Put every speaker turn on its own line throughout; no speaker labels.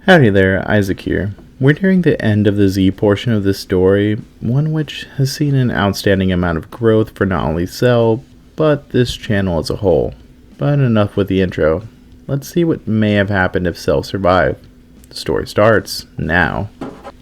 Howdy there, Isaac here. We're nearing the end of the Z portion of this story, one which has seen an outstanding amount of growth for not only Cell, but this channel as a whole. But enough with the intro. Let's see what may have happened if Cell survived. The story starts now.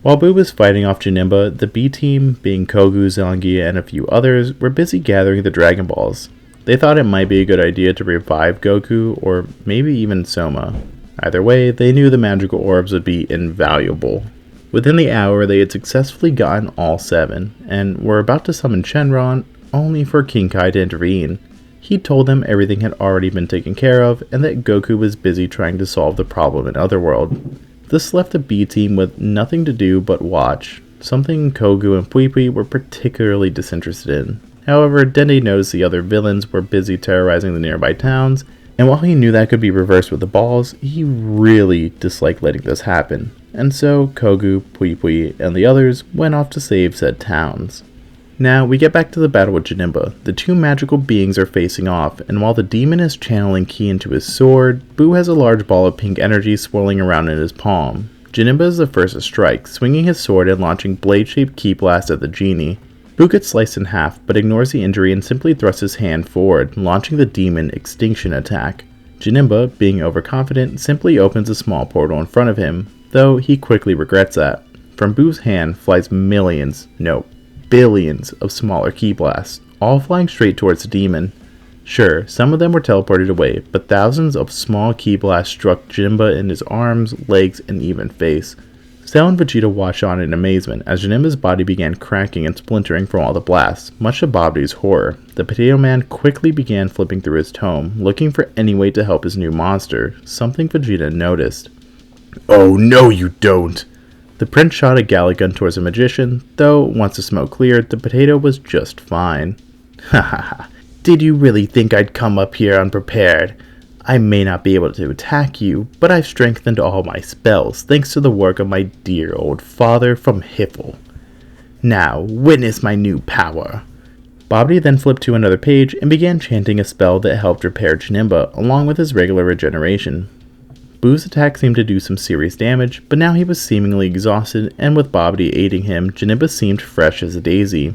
While Boo was fighting off Janemba, the B-team, being Kogu, Zangia, and a few others, were busy gathering the Dragon Balls. They thought it might be a good idea to revive Goku, or maybe even Soma. Either way, they knew the magical orbs would be invaluable. Within the hour, they had successfully gotten all 7, and were about to summon Shenron, only for King Kai to intervene. He told them everything had already been taken care of, and that Goku was busy trying to solve the problem in Otherworld. This left the B-team with nothing to do but watch, something Kogu and Pui were particularly disinterested in. However, Dende noticed the other villains were busy terrorizing the nearby towns, and while he knew that could be reversed with the balls, he really disliked letting this happen. And so, Kogu, Pui, and the others went off to save said towns. Now, we get back to the battle with Janemba. The two magical beings are facing off, and while the demon is channeling ki into his sword, Boo has a large ball of pink energy swirling around in his palm. Janemba is the first to strike, swinging his sword and launching blade-shaped ki blast at the genie. Boo gets sliced in half, but ignores the injury and simply thrusts his hand forward, launching the demon extinction attack. Janemba, being overconfident, simply opens a small portal in front of him, though he quickly regrets that. From Boo's hand flies billions of smaller ki blasts, all flying straight towards the demon. Sure, some of them were teleported away, but thousands of small ki blasts struck Janemba in his arms, legs, and even face. Cell and Vegeta watched on in amazement as Janemba's body began cracking and splintering from all the blasts, much to Babidi's horror. The Potato Man quickly began flipping through his tome, looking for any way to help his new monster, something Vegeta noticed. "Oh no you don't!" The prince shot a galley gun towards the magician, though once the smoke cleared, the potato was just fine. "Ha ha ha, did you really think I'd come up here unprepared? I may not be able to attack you, but I've strengthened all my spells thanks to the work of my dear old father from Hiffle. Now, witness my new power." Babidi then flipped to another page and began chanting a spell that helped repair Janemba, along with his regular regeneration. Boo's attack seemed to do some serious damage, but now he was seemingly exhausted, and with Babidi aiding him, Janemba seemed fresh as a daisy.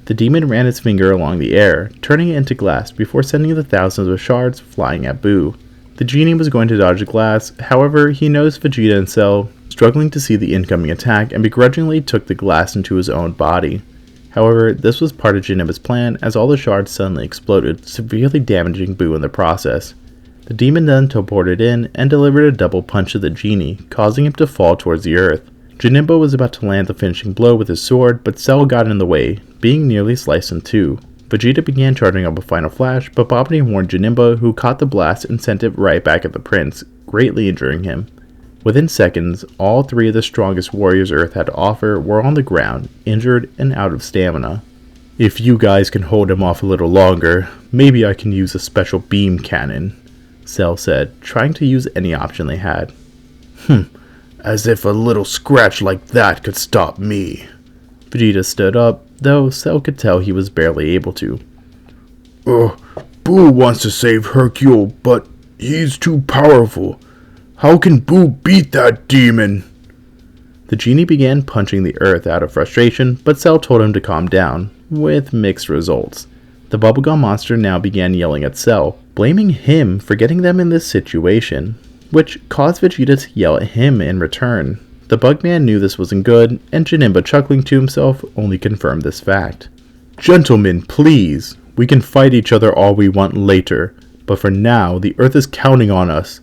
The demon ran its finger along the air, turning it into glass before sending the thousands of shards flying at Boo. The genie was going to dodge the glass, however, he noticed Vegeta and Cell struggling to see the incoming attack and begrudgingly took the glass into his own body. However, this was part of Janemba's plan as all the shards suddenly exploded, severely damaging Boo in the process. The demon then teleported in and delivered a double punch to the genie, causing him to fall towards the earth. Janemba was about to land the finishing blow with his sword, but Cell got in the way, being nearly sliced in two. Vegeta began charging up a final flash, but Babidi warned Janemba, who caught the blast and sent it right back at the prince, greatly injuring him. Within seconds, all 3 of the strongest warriors Earth had to offer were on the ground, injured and out of stamina. "If you guys can hold him off a little longer, maybe I can use a special beam cannon," Cell said, trying to use any option they had. As if a little scratch like that could stop me." Vegeta stood up, though Cell could tell he was barely able to. Boo wants to save Hercule, but he's too powerful. How can Boo beat that demon?" The genie began punching the earth out of frustration, but Cell told him to calm down, with mixed results. The bubblegum monster now began yelling at Cell, blaming him for getting them in this situation, which caused Vegeta to yell at him in return. The Bugman knew this wasn't good, and Janemba, chuckling to himself, only confirmed this fact. "Gentlemen, please, we can fight each other all we want later, but for now, the Earth is counting on us.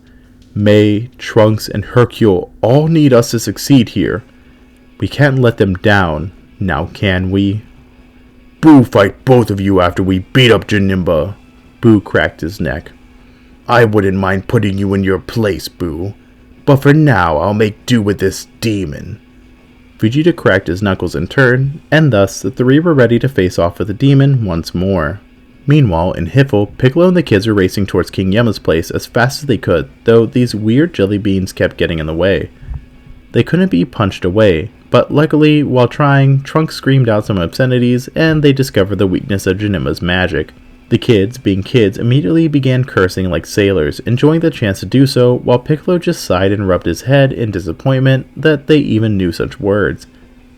May, Trunks, and Hercule all need us to succeed here. We can't let them down, now can we?" "Boo fight both of you after we beat up Janemba." Boo cracked his neck. "I wouldn't mind putting you in your place, Boo. But for now, I'll make do with this demon." Vegeta cracked his knuckles in turn, and thus the 3 were ready to face off with the demon once more. Meanwhile, in Hiffle, Piccolo and the kids were racing towards King Yema's place as fast as they could, though these weird jelly beans kept getting in the way. They couldn't be punched away, but luckily, while trying, Trunks screamed out some obscenities, and they discovered the weakness of Janemba's magic. The kids, being kids, immediately began cursing like sailors, enjoying the chance to do so, while Piccolo just sighed and rubbed his head in disappointment that they even knew such words.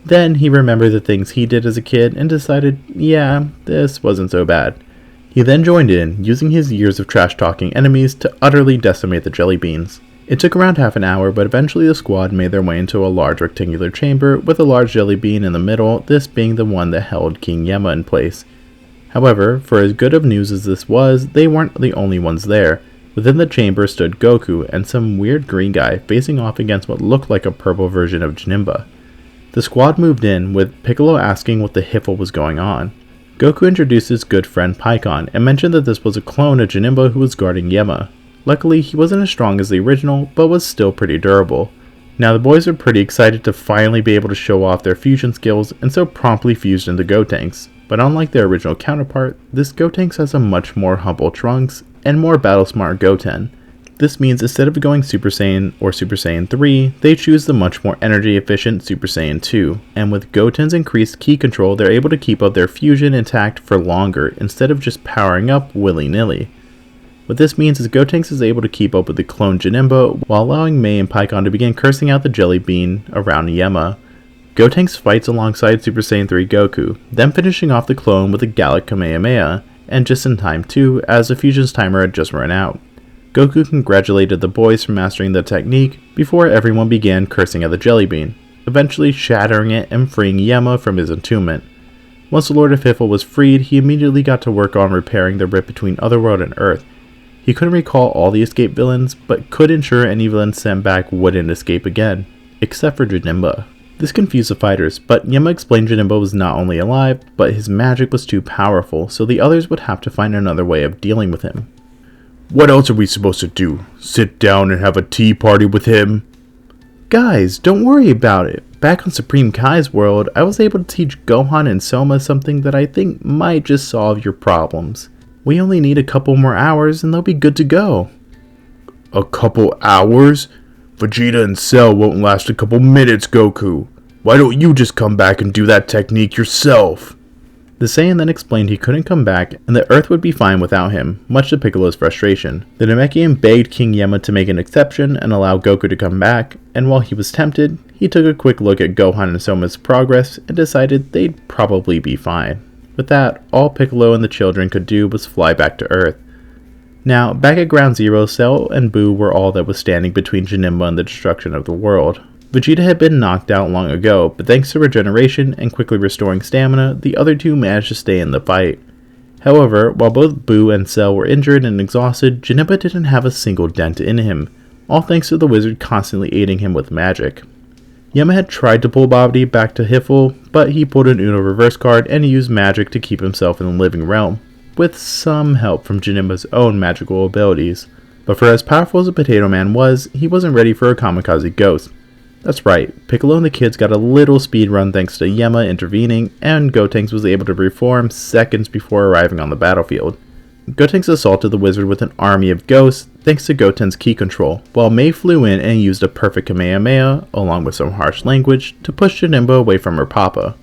Then he remembered the things he did as a kid and decided, yeah, this wasn't so bad. He then joined in, using his years of trash-talking enemies to utterly decimate the jelly beans. It took around half an hour, but eventually the squad made their way into a large rectangular chamber with a large jelly bean in the middle, this being the one that held King Yema in place. However, for as good of news as this was, they weren't the only ones there. Within the chamber stood Goku and some weird green guy facing off against what looked like a purple version of Janemba. The squad moved in, with Piccolo asking what the hiffle was going on. Goku introduced his good friend Piccon and mentioned that this was a clone of Janemba who was guarding Yema. Luckily, he wasn't as strong as the original, but was still pretty durable. Now the boys are pretty excited to finally be able to show off their fusion skills, and so promptly fused into Gotenks. But unlike their original counterpart, this Gotenks has a much more humble Trunks and more battle-smart Goten. This means instead of going Super Saiyan or Super Saiyan 3, they choose the much more energy-efficient Super Saiyan 2, and with Goten's increased ki control, they're able to keep up their fusion intact for longer instead of just powering up willy-nilly. What this means is Gotenks is able to keep up with the clone Janemba while allowing Mei and Piccon to begin cursing out the jelly bean around Yema. Gotenks fights alongside Super Saiyan 3 Goku, then finishing off the clone with a Gallic Kamehameha, and just in time too, as the fusion's timer had just run out. Goku congratulated the boys for mastering the technique before everyone began cursing at the jelly bean, eventually shattering it and freeing Yema from his entombment. Once the Lord of Hiffle was freed, he immediately got to work on repairing the rift between Otherworld and Earth. He couldn't recall all the escaped villains, but could ensure any villains sent back wouldn't escape again, except for Janemba. This confused the fighters, but Yema explained Janemba was not only alive, but his magic was too powerful, so the others would have to find another way of dealing with him.
What else are we supposed to do? Sit down and have a tea party with him?
Guys, don't worry about it. Back on Supreme Kai's world, I was able to teach Gohan and Soma something that I think might just solve your problems. We only need a couple more hours and they'll be good to go.
A couple hours? Vegeta and Cell won't last a couple minutes, Goku. Why don't you just come back and do that technique yourself?
The Saiyan then explained he couldn't come back and the Earth would be fine without him, much to Piccolo's frustration. The Namekian begged King Yema to make an exception and allow Goku to come back, and while he was tempted, he took a quick look at Gohan and Soma's progress and decided they'd probably be fine. With that, all Piccolo and the children could do was fly back to Earth. Now, back at Ground Zero, Cell and Buu were all that was standing between Janemba and the destruction of the world. Vegeta had been knocked out long ago, but thanks to regeneration and quickly restoring stamina, the other two managed to stay in the fight. However, while both Buu and Cell were injured and exhausted, Janemba didn't have a single dent in him, all thanks to the wizard constantly aiding him with magic. Yema had tried to pull Babidi back to Hiffle, but he pulled an Uno reverse card and used magic to keep himself in the living realm, with some help from Janemba's own magical abilities. But for as powerful as the Potato Man was, he wasn't ready for a kamikaze ghost. That's right, Piccolo and the kids got a little speed run thanks to Yema intervening, and Gotenks was able to reform seconds before arriving on the battlefield. Gotenks assaulted the wizard with an army of ghosts thanks to Goten's ki control, while Mei flew in and used a perfect Kamehameha, along with some harsh language, to push Janemba away from her papa.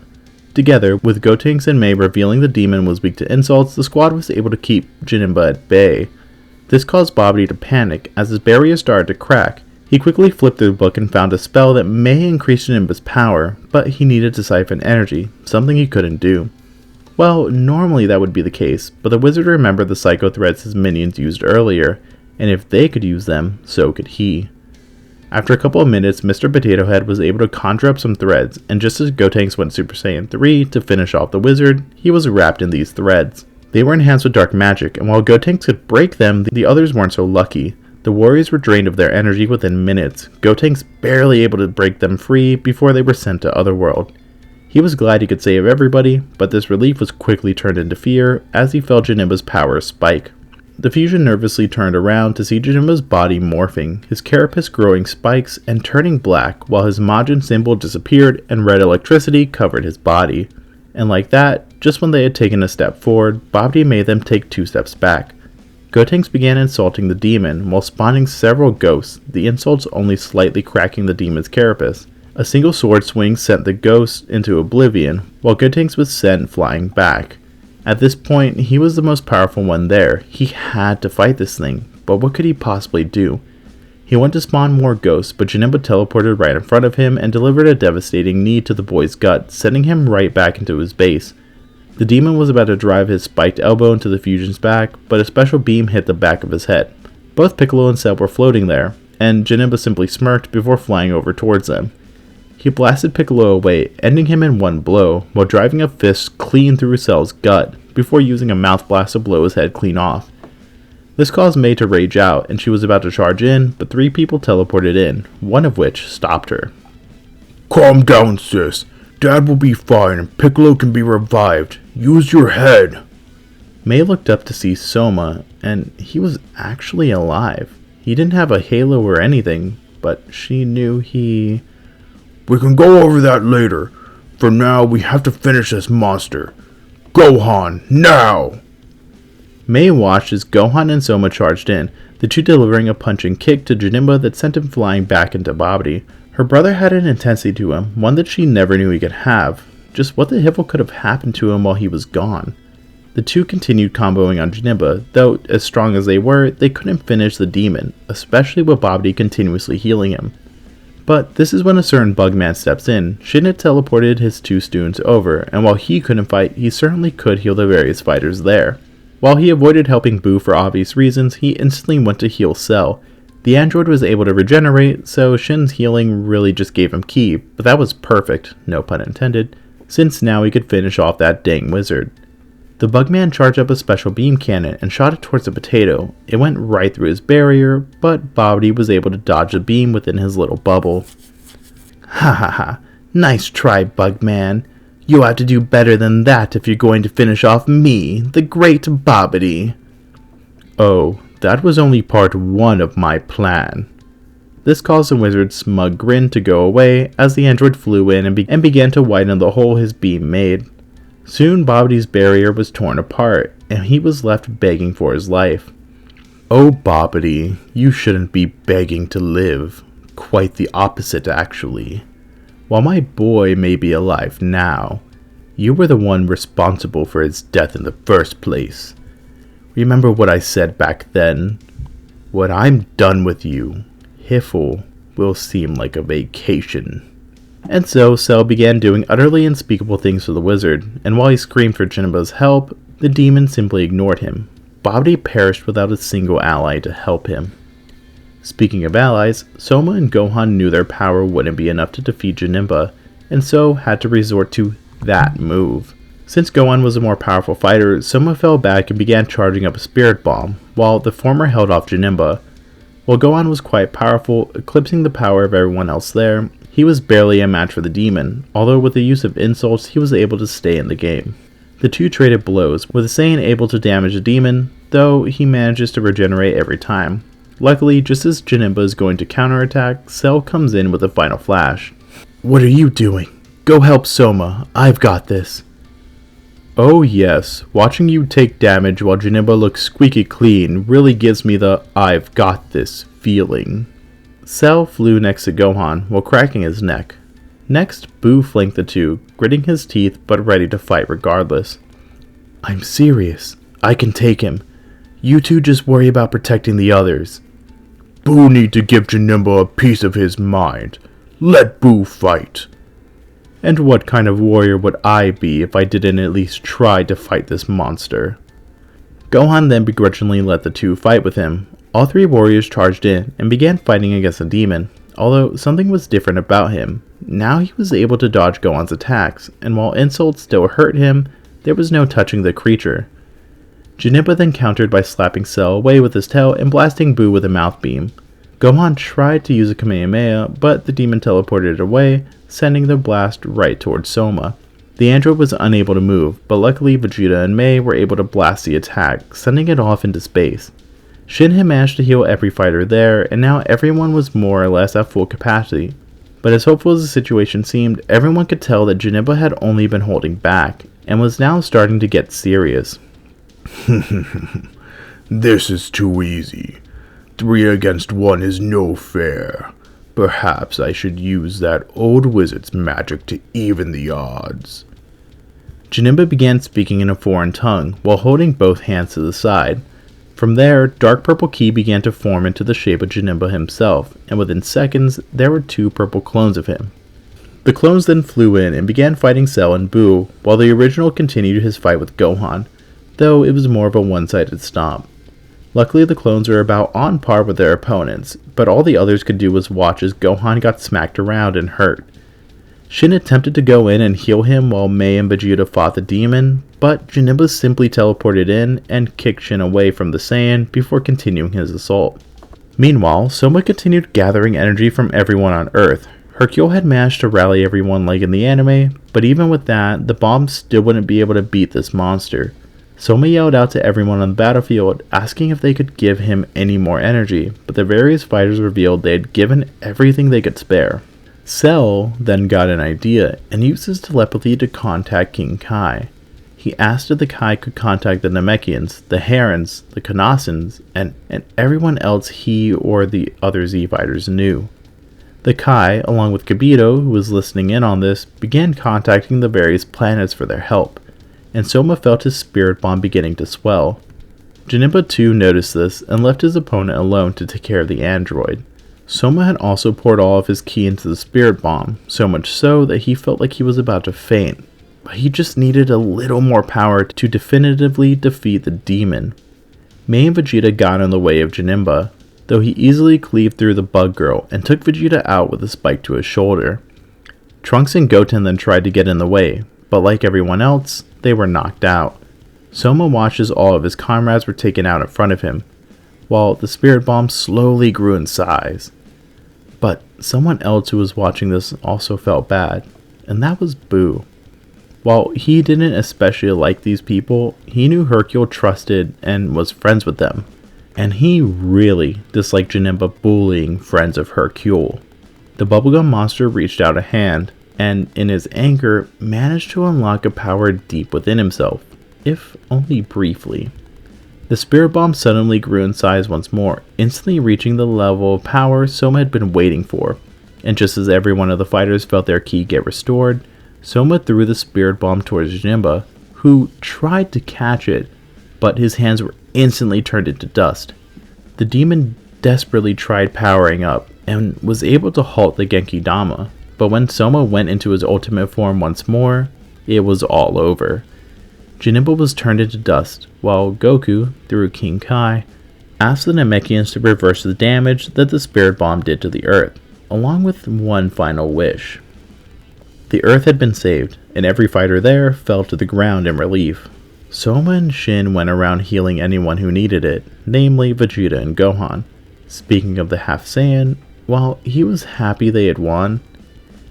Together, with Gotenks and Mei revealing the demon was weak to insults, the squad was able to keep Janemba at bay. This caused Babidi to panic as his barrier started to crack. He quickly flipped through the book and found a spell that may increase Janemba's power, but he needed to siphon energy, something he couldn't do. Well, normally that would be the case, but the wizard remembered the psycho threads his minions used earlier, and if they could use them, so could he. After a couple of minutes, Mr. Potato Head was able to conjure up some threads, and just as Gotenks went Super Saiyan 3 to finish off the wizard, he was wrapped in these threads. They were enhanced with dark magic, and while Gotenks could break them, the others weren't so lucky. The warriors were drained of their energy within minutes, Gotenks barely able to break them free before they were sent to Otherworld. He was glad he could save everybody, but this relief was quickly turned into fear as he felt Janemba's power spike. The fusion nervously turned around to see Janemba's body morphing, his carapace growing spikes and turning black while his Majin symbol disappeared and red electricity covered his body. And like that, just when they had taken a step forward, Babidi made them take 2 steps back. Gotenks began insulting the demon while spawning several ghosts, the insults only slightly cracking the demon's carapace. A single sword swing sent the ghost into oblivion, while Gotenks was sent flying back. At this point, he was the most powerful one there. He had to fight this thing, but what could he possibly do? He went to spawn more ghosts, but Janemba teleported right in front of him and delivered a devastating knee to the boy's gut, sending him right back into his base. The demon was about to drive his spiked elbow into the fusion's back, but a special beam hit the back of his head. Both Piccolo and Cell were floating there, and Janemba simply smirked before flying over towards them. He blasted Piccolo away, ending him in one blow, while driving a fist clean through Cell's gut, before using a mouth blast to blow his head clean off. This caused Mei to rage out, and she was about to charge in, but 3 people teleported in, one of which stopped her.
Calm down, sis. Dad will be fine and Piccolo can be revived. Use your head.
Mei looked up to see Soma, and he was actually alive. He didn't have a halo or anything, but she knew he...
We can go over that later. For now, we have to finish this monster. Gohan, now!
Mei watched as Gohan and Soma charged in, the two delivering a punching kick to Janemba that sent him flying back into Babidi. Her brother had an intensity to him, one that she never knew he could have. Just what the hell could have happened to him while he was gone? The two continued comboing on Janemba, though as strong as they were, they couldn't finish the demon, especially with Babidi continuously healing him. But this is when a certain Bugman steps in. Shin had teleported his 2 students over, and while he couldn't fight, he certainly could heal the various fighters there. While he avoided helping Boo for obvious reasons, he instantly went to heal Cell. The android was able to regenerate, so Shin's healing really just gave him ki, but that was perfect, no pun intended, since now he could finish off that dang wizard. The Bugman charged up a special beam cannon and shot it towards the potato. It went right through his barrier, but Babidi was able to dodge the beam within his little bubble. Ha ha ha, nice try, Bugman. You'll have to do better than that if you're going to finish off me, the great Babidi. Oh, that was only part 1 of my plan. This caused the wizard's smug grin to go away as the android flew in and began to widen the hole his beam made. Soon Babidi's barrier was torn apart, and he was left begging for his life. Oh, Babidi, you shouldn't be begging to live. Quite the opposite, actually. While my boy may be alive now, you were the one responsible for his death in the first place. Remember what I said back then? When I'm done with you, Hiffle will seem like a vacation. And so Cell began doing utterly unspeakable things for the wizard, and while he screamed for Janemba's help, the demon simply ignored him. Babidi perished without a single ally to help him. Speaking of allies, Soma and Gohan knew their power wouldn't be enough to defeat Janemba, and so had to resort to that move. Since Gohan was a more powerful fighter, Soma fell back and began charging up a spirit bomb, while the former held off Janemba. While Gohan was quite powerful, eclipsing the power of everyone else there, he was barely a match for the demon, although with the use of insults he was able to stay in the game. The two traded blows, with Saiyan able to damage the demon, though he manages to regenerate every time. Luckily, just as Janemba is going to counterattack, Cell comes in with a final flash.
What are you doing? Go help Soma. I've got this.
Oh yes, watching you take damage while Janemba looks squeaky clean really gives me the I've got this feeling. Cell flew next to Gohan while cracking his neck. Next, Boo flanked the two, gritting his teeth but ready to fight regardless.
I'm serious. I can take him. You two just worry about protecting the others. Boo need to give Janemba a piece of his mind. Let Boo fight.
And what kind of warrior would I be if I didn't at least try to fight this monster? Gohan then begrudgingly let the two fight with him. All 3 warriors charged in and began fighting against the demon, although something was different about him. Now he was able to dodge Gohan's attacks, and while insults still hurt him, there was no touching the creature. Janemba then countered by slapping Cell away with his tail and blasting Boo with a mouth beam. Gohan tried to use a Kamehameha, but the demon teleported it away, sending the blast right towards Soma. The android was unable to move, but luckily Vegeta and Mei were able to blast the attack, sending it off into space. Shin had managed to heal every fighter there, and now everyone was more or less at full capacity. But as hopeful as the situation seemed, everyone could tell that Janemba had only been holding back, and was now starting to get serious.
This is too easy. 3 against 1 is no fair. Perhaps I should use that old wizard's magic to even the odds.
Janemba began speaking in a foreign tongue while holding both hands to the side. From there, dark purple ki began to form into the shape of Janemba himself, and within seconds, there were 2 purple clones of him. The clones then flew in and began fighting Cell and Boo, while the original continued his fight with Gohan, though it was more of a one-sided stomp. Luckily, the clones were about on par with their opponents, but all the others could do was watch as Gohan got smacked around and hurt. Shin attempted to go in and heal him while Mei and Vegeta fought the demon, but Janemba simply teleported in and kicked Shin away from the Saiyan before continuing his assault. Meanwhile, Soma continued gathering energy from everyone on Earth. Hercule had managed to rally everyone like in the anime, but even with that, the bomb still wouldn't be able to beat this monster. Soma yelled out to everyone on the battlefield, asking if they could give him any more energy, but the various fighters revealed they had given everything they could spare. Cell then got an idea and used his telepathy to contact King Kai. He asked if the Kai could contact the Namekians, the Herons, the Connasans, and everyone else he or the other Z-Fighters knew. The Kai, along with Kibito, who was listening in on this, began contacting the various planets for their help, and Soma felt his spirit bomb beginning to swell. Janemba too noticed this and left his opponent alone to take care of the android. Soma had also poured all of his ki into the spirit bomb, so much so that he felt like he was about to faint, but he just needed a little more power to definitively defeat the demon. Mei and Vegeta got in the way of Janemba, though he easily cleaved through the bug girl and took Vegeta out with a spike to his shoulder. Trunks and Goten then tried to get in the way, but like everyone else, they were knocked out. Soma watched as all of his comrades were taken out in front of him, while the spirit bomb slowly grew in size. But someone else who was watching this also felt bad, and that was Boo. While he didn't especially like these people, he knew Hercule trusted and was friends with them, and he really disliked Janemba bullying friends of Hercule. The bubblegum monster reached out a hand, and in his anger, managed to unlock a power deep within himself, if only briefly. The spirit bomb suddenly grew in size once more, instantly reaching the level of power Soma had been waiting for, and just as every one of the fighters felt their ki get restored, Soma threw the spirit bomb towards Janemba, who tried to catch it, but his hands were instantly turned into dust. The demon desperately tried powering up, and was able to halt the Genki Dama, but when Soma went into his ultimate form once more, it was all over. Janemba was turned into dust, while Goku, through King Kai, asked the Namekians to reverse the damage that the spirit bomb did to the Earth, along with one final wish. The Earth had been saved, and every fighter there fell to the ground in relief. Soma and Shin went around healing anyone who needed it, namely Vegeta and Gohan. Speaking of the Half Saiyan, while he was happy they had won,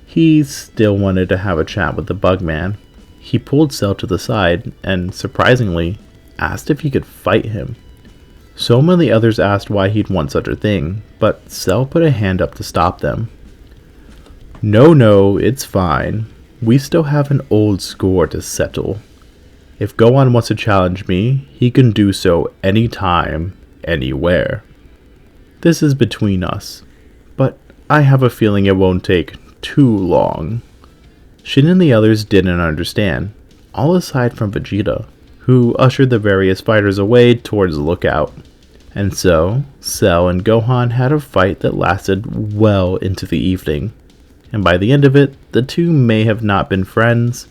he still wanted to have a chat with the Bugman. He pulled Cell to the side and, surprisingly, asked if he could fight him. Soma and the others asked why he'd want such a thing, but Cell put a hand up to stop them. No, it's fine. We still have an old score to settle. If Gohan wants to challenge me, he can do so anytime, anywhere. This is between us, but I have a feeling it won't take too long. Shin and the others didn't understand, all aside from Vegeta, who ushered the various fighters away towards the lookout. And so, Cell and Gohan had a fight that lasted well into the evening. And by the end of it, the two may have not been friends,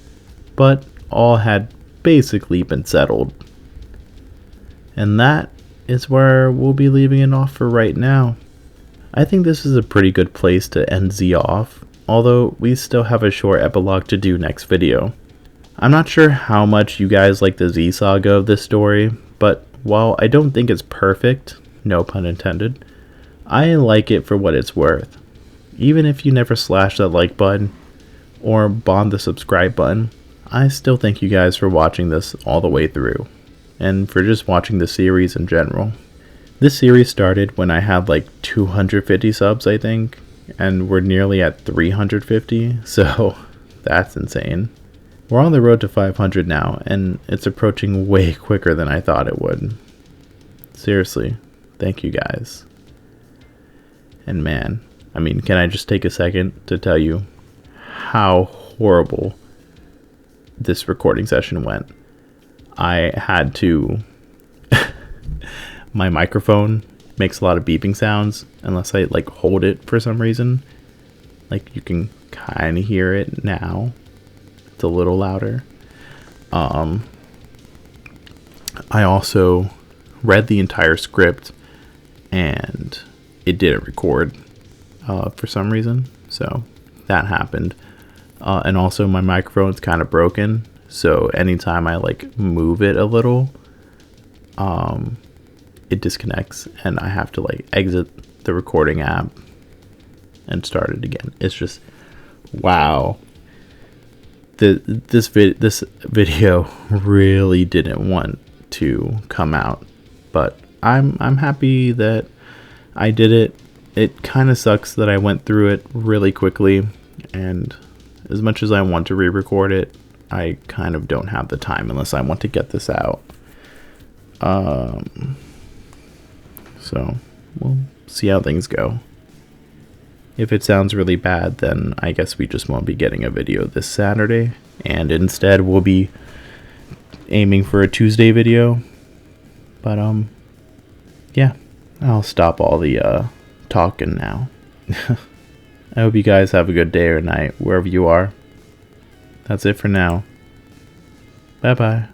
but all had basically been settled. And that is where we'll be leaving it off for right now. I think this is a pretty good place to end Z off, although we still have a short epilogue to do next video. I'm not sure how much you guys like the Z saga of this story, but while I don't think it's perfect, no pun intended, I like it for what it's worth. Even if you never slash that like button, or bomb the subscribe button, I still thank you guys for watching this all the way through, and for just watching the series in general. This series started when I had like 250 subs, I think, and we're nearly at 350, so that's insane. We're on the road to 500 now, and it's approaching way quicker than I thought it would. Seriously, thank you guys. And man, can I just take a second to tell you how horrible this recording session went. I had to my microphone makes a lot of beeping sounds unless I like hold it for some reason. Like you can kind of hear it now. It's a little louder. I also read the entire script and it didn't record for some reason. So that happened. And also my microphone's kind of broken. So anytime I like move it a little, it disconnects and I have to like exit the recording app and start it again. It's just, wow. This video really didn't want to come out, but I'm happy that I did it. It kind of sucks that I went through it really quickly, and as much as I want to re-record it, I kind of don't have the time unless I want to get this out. So we'll see how things go. If it sounds really bad, then I guess we just won't be getting a video this Saturday, and instead we'll be aiming for a Tuesday video. But yeah, I'll stop all the talking now. I hope you guys have a good day or night wherever you are. That's it for now. Bye bye.